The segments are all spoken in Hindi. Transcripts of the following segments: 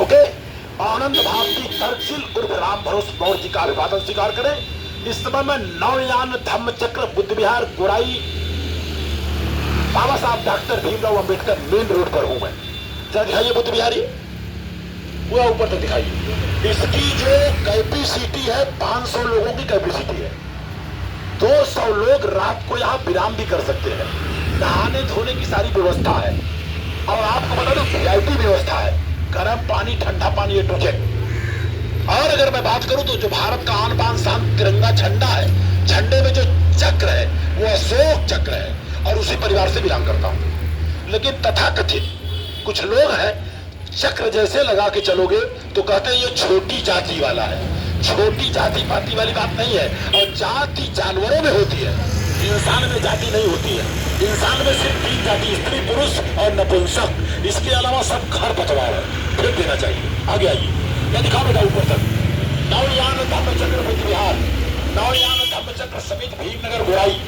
ओके। आनंद भारती तर्कशील उर्फ राम भरोस गौर जी का अभिवादन स्वीकार करें। इस समय मैं नवयान धम्म चक्र बुद्ध विहार गोराई बाबा साहब doctor Bhimrao Ambedkar main road पर हूं मैं। जरा दिखाइए बुद्ध विहारी, पूरा ऊपर तक दिखाइए। इसकी जो कैपेसिटी है 500 लोगों की कैपेसिटी है। 200 लोग रात को यहाँ विराम भी कर सकते हैं। नहाने धोने की सारी व्यवस्था है और आपको बता दो वीआईपी व्यवस्था है, गर्म पानी ठंडा पानी ए टू जेड। और अगर मैं बात करूं तो जो भारत का आन बान शान तिरंगा झंडा है, झंडे में जो चक्र है वो अशोक चक्र है और उसी परिवार से बिलोंग करता हूं। लेकिन तथाकथित कुछ लोग हैं, चक्र जैसे लगा के चलोगे तो कहते हैं ये छोटी जाति वाला है। छोटी जाति पाति वाली बात नहीं है। और जाति जानवरों में होती है, इंसान में जाति नहीं होती है। इंसान में सिर्फ 3 जाति, स्त्री पुरुष और नपुंसक। इसके अलावा सब खर पतवार है, फेंक देना चाहिए। आगे आइए, मैं दिखा बेटा ऊपर तक। नवयान धम्म चक्र बुद्ध विहार, नवयान धम्म चक्र समेत भीमनगर गोराई।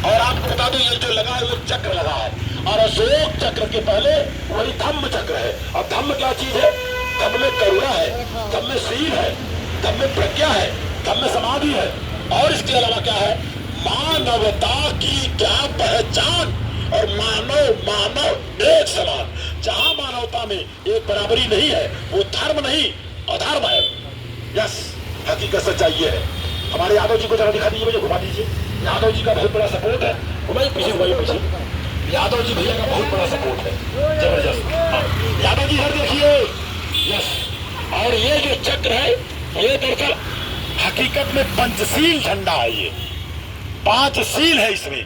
और आपको बता दो ये जो लगा है वो चक्र लगा है और अशोक चक्र के पहले वही धम्म चक्र है। अब धम्म क्या चीज है? धम्म में करुणा है, धम्म में शील है, धम्म में प्रज्ञा है, धम्म में समाधि है। और इसके अलावा क्या है? मानवता की क्या पहचान और मानव मानव एक समान। जहां मानवता में एक बराबरी नहीं है वो धर्म नहीं अधर्म है। यस, हकीकत सच्चाई ये है। हमारे यादव जी को जरा दिखा दीजिए, मुझे घुमा दीजिए। यादव जी का बहुत बड़ा सपोर्ट है। घुमाइए पीछे, घुमाइए पीछे। यादव जी भैया का बहुत बड़ा सपोर्ट है, जबरदस्त। यादव जी इधर देखिए। यस, और ये जो चक्र है ये दरअसल हकीकत में पंचशील झंडा है। ये 5 शील है इसमें।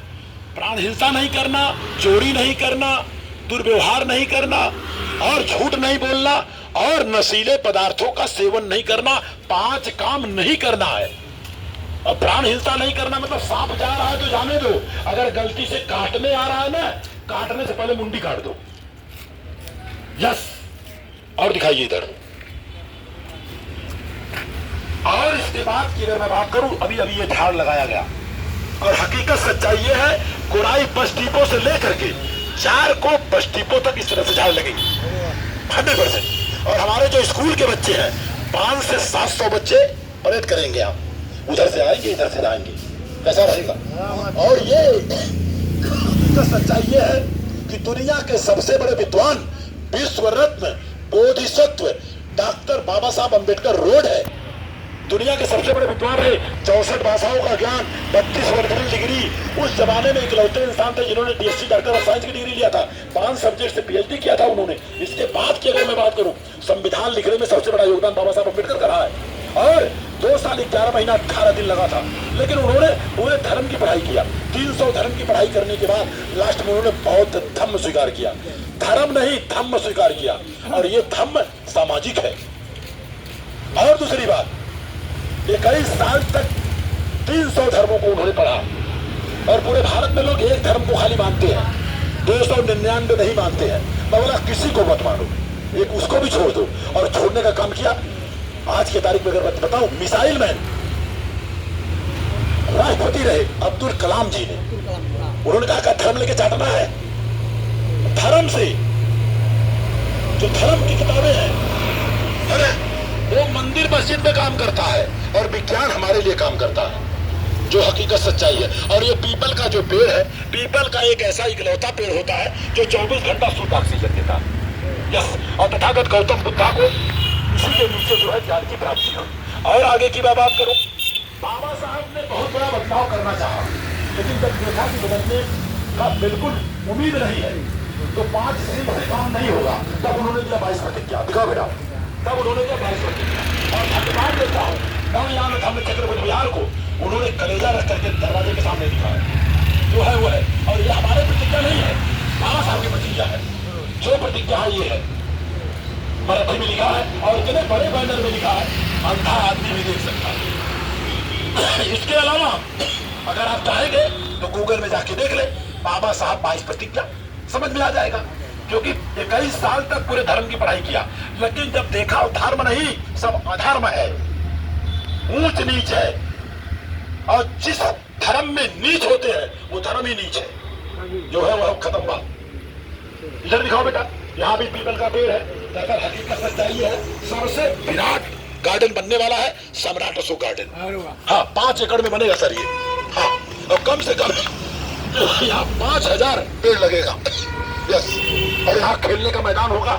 प्राण हिंसा नहीं करना, चोरी नहीं करना, दुर्व्यवहार नहीं करना और झूठ नहीं बोलना और नशीले पदार्थों का सेवन नहीं करना। 5 काम नहीं करना है। और प्राण हिंसा नहीं करना मतलब सांप जा रहा है तो जाने दो, अगर गलती से काटने आ रहा है ना, काटने से पहले मुंडी काट दो। यस, और दिखाइए इधर। और इसके बाद की अगर मैं बात करूं, अभी अभी ये झाड़ लगाया गया और हकीकत सच्चाई ये है, गोराई बस डिपो से लेकर के 4 को बस डिपो तक इस तरह से झाड़ लगेगी 100%। और हमारे जो स्कूल के बच्चे हैं 500 से 700 बच्चे परेड करेंगे। आप उधर से आएंगे इधर से जाएंगे, कैसा रहेगा? और ये हकीकत सच्चाई ये है कि दुनिया के सबसे बड़े विद्वान, विश्व रत्न, बोधिसत्व डॉक्टर बाबा साहब अम्बेडकर रोड है। दुनिया के सबसे बड़े विद्वान है, 64 भाषाओं का ज्ञान, 32 वर्तमान डिग्री। उस जमाने में इकलौते इंसान थे जिन्होंने डीएससी डॉक्टर ऑफ साइंस की डिग्री लिया था। 5 सब्जेक्ट से पीएचडी किया था उन्होंने। इसके बाद की अगर मैं बात करूं, संविधान लिखने में सबसे बड़ा योगदान बाबा साहब अम्बेडकर का रहा है। और 2 साल 11 महीना 18 दिन लगा था, लेकिन उन्होंने पूरे धर्म की पढ़ाई किया। 300 धर्म की पढ़ाई करने के बाद लास्ट में उन्होंने बौद्ध धम्म स्वीकार किया। धर्म नहीं धम्म स्वीकार किया, और ये धम्म सामाजिक है। और दूसरी बात, 21 साल तक 300 धर्मों को उन्होंने पढ़ा। और पूरे भारत में लोग एक धर्म को खाली मानते हैं, 299 नहीं मानते हैं। मैं बोला किसी को मत मानो, एक उसको भी छोड़ दो। और छोड़ने का काम किया। आज की तारीख में अगर मैं बताऊं, मिसाइल मैन राष्ट्रपति रहे अब्दुल कलाम जी ने, उन्होंने कहा धर्म लेके चाटना है। धर्म से जो धर्म की किताबें हैं, अरे वो मंदिर मस्जिद में काम करता है और विज्ञान हमारे लिए काम करता है, जो हकीकत सच्चाई है। और ये पीपल का जो पेड़ है, पीपल का एक ऐसा इकलौता पेड़ होता है जो 24 घंटा शुद्ध ऑक्सीजन देता है। यस, और तथागत गौतम बुद्धा को इसी के नीचे जो है ज्ञान की प्राप्ति हुई। और आगे की मैं बात करूं, बाबा साहब ने बहुत बड़ा बदलाव करना चाहा, लेकिन जब देखा कि बदलने का बिल्कुल उम्मीद नहीं है तो 5 शील से काम नहीं होगा, तब उन्होंने दिया 22 प्रतिज्ञा। दिखाओ बेटा, तब उन्होंने क्या 22 प्रतिज्ञा। और धन्यवाद देता हूँ नवयान धम्म चक्र बुद्ध विहार को, उन्होंने कलेजा रख करके दरवाजे के सामने दिखाया। जो है वो है, और ये हमारे प्रतिज्ञा नहीं है, बाबा साहब की प्रतिज्ञा है। जो प्रतिज्ञा है ये है, मराठी में लिखा है और इतने बड़े बैनर में लिखा है, अंधा आदमी भी देख सकता है। इसके अलावा अगर आप चाहेंगे तो गूगल में जाके देख ले, बाबा साहब 22 प्रतिज्ञा, समझ में आ जाएगा। क्योंकि 21 साल तक पूरे धर्म की पढ़ाई किया, लेकिन जब देखा धर्म नहीं सब अधर्म है, ऊंच नीच है। और जिस धर्म में नीच होते हैं वो धर्म ही नीच है, जो है वह खत्म बात। इधर दिखाओ बेटा, यहाँ भी पीपल का पेड़ है। दरअसल हकीकत सच्चाई है, सबसे विराट गार्डन बनने वाला है सम्राट अशोक गार्डन। हाँ, 5 एकड़ में बनेगा सर ये। हाँ, और कम से कम यहाँ 5000 पेड़ लगेगा। यस, और यहाँ खेलने का मैदान होगा,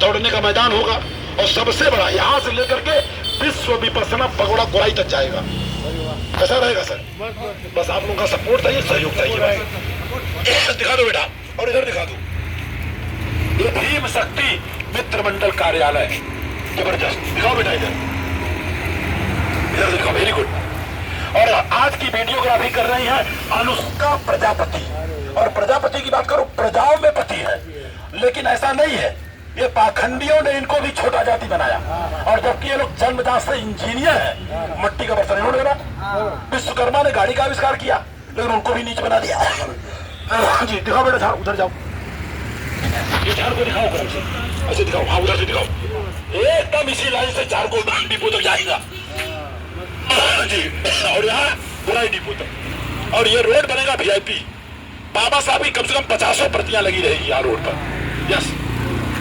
दौड़ने का मैदान होगा, और सबसे बड़ा यहाँ से लेकर के विश्व विपස්සना पगोड़ा गोराई तक जाएगा। कैसा रहेगा सर? बस आप लोगों का सपोर्ट चाहिए, सहयोग चाहिए। दिखा दो बेटा, और इधर दिखा दो, ये भीम शक्ति मित्र मंडल कार्यालय, जबरदस्त। दिखाओ बेटा, इधर इधर दिखाओ, वेरी गुड। और आज की वीडियोग्राफी कर रही है अनुष्का प्रजापति। और प्रजापति की बात करो, प्रजाओं में पति है, लेकिन ऐसा नहीं है, ये पाखंडियों ने इनको भी छोटा जाति बनाया। और जबकि ये लोग जन्मजात से इंजीनियर है, मट्टी का बर्तन इन्होंने बना। विश्वकर्मा ने गाड़ी का आविष्कार किया, लेकिन उनको भी नीचे बना दिया। जी दिखाओ बेटा, झाड़ उधर जाओ, ये झाड़ को दिखाओ, ऐसे दिखाओ। हाँ, उधर से दिखाओ, एकदम इसी लाइन से झाड़ को डिपो तक जाएगा जी। और यहाँ गोराई डिपो तक, और ये रोड बनेगा VIP। बाबा साहब की कम से कम 50 प्रतियां लगी रहेगी यहाँ रोड पर। यस,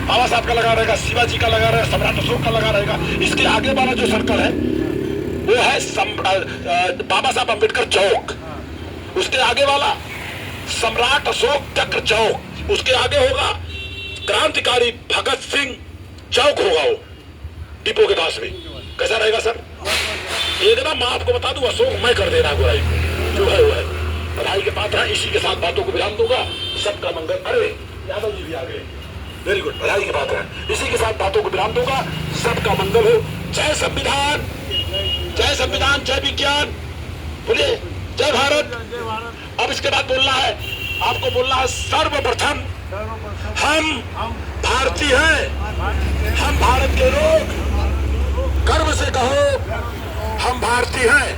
बाबा साहब का लगा रहेगा, शिवाजी का लगा रहेगा, सम्राट अशोक का लगा रहेगा। इसके आगे वाला जो सर्कल है वो है बाबा साहब अम्बेडकर चौक, उसके आगे वाला सम्राट अशोक चक्र चौक, उसके आगे होगा क्रांतिकारी भगत सिंह चौक, होगा वो डिपो के पास में। कैसा रहेगा सर? एकदम मैं आपको बता दूं, अशोक मैं कर देना गोराई को, जो है वो है। बधाई के पात्र है। इसी के साथ बातों को विराम दूंगा। सबका मंगल। अरे यादव जी भी आ गए, वेरी गुड, बधाई के पात्र है। इसी के साथ बातों को विराम दूंगा। सबका मंगल हो। जय संविधान, जय संविधान, जय विज्ञान, बोलिए जय भारत। अब इसके बाद बोलना है आपको, बोलना है सर्वप्रथम हम भारतीय हैं, हम भारत के लोग, गर्व से कहो हम भारतीय हैं।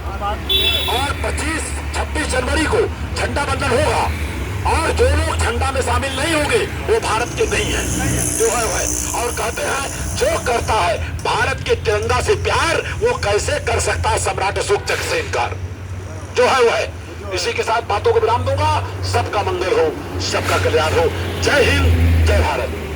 और 25-26 जनवरी को झंडा बंदन होगा, और जो लोग झंडा में शामिल नहीं होंगे वो भारत के नहीं है, जो है वो है। और कहते हैं जो करता है भारत के तिरंगा से प्यार, वो कैसे कर सकता है सम्राट अशोक चक्र से इनकार, जो है वो है। इसी के साथ बातों को विराम दूंगा। सबका मंगल हो, सबका कल्याण हो। जय हिंद, जय भारत।